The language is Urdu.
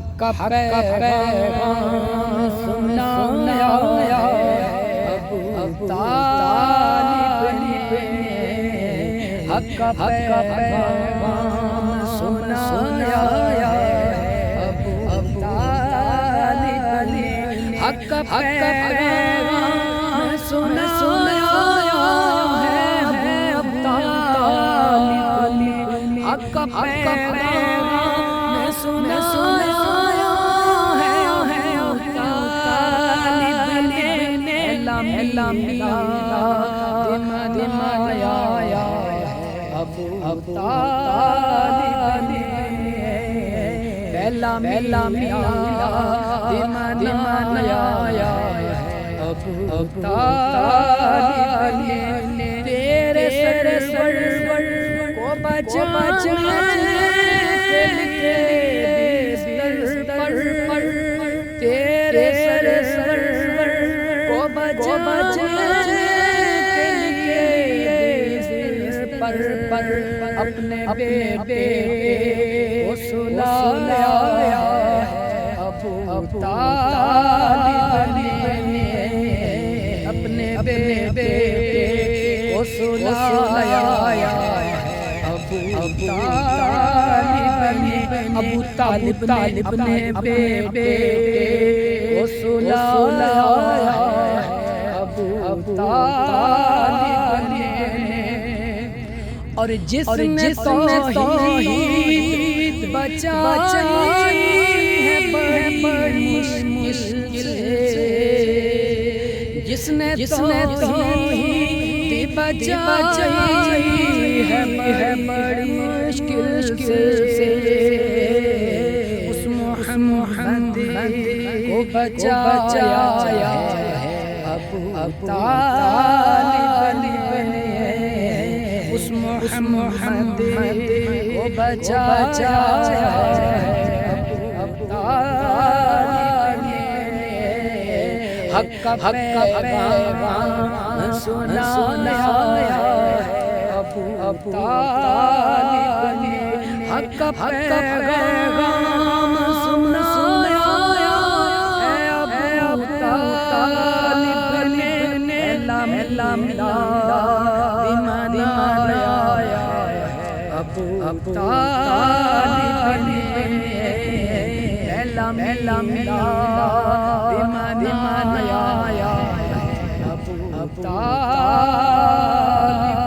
حق کا پیغام سنایا ابو طالب نے، حق کا پیغام سنایا ابو طالب نے، حق کا پیغام سنایا ہے ابو طالب نے، حق کا پیغام سنایا ہے ابو طالب نے، لمبیا دمایا ابو طالب نے، پہلا میاں دمایا ابو طالب نے، تیرے سرور کو بچانے کے لیے تیرے سرور کو بچانے کے لیے پر اپنے بیٹے کو سلایا ابو طالب نے، اپنے بیٹے کو سلایا ابو طالب نے، بیٹے کو سلایا ابو طالب نے، اور جس نے توحید بچائی ہے بڑی مشکل سے، جس نے توحید بچائی ہے بڑی مشکل سے، اس محمد کو بچایا ابو طالب نے، اس محمد کو بچایا ابو طالب نے، حق کا پیغام سنایا ابو طالب نے، حق کا پیغام سنایا ابو طالب نے، لمبیا دمایا ابو طالب نے، لمبیا دمایا ابو طالب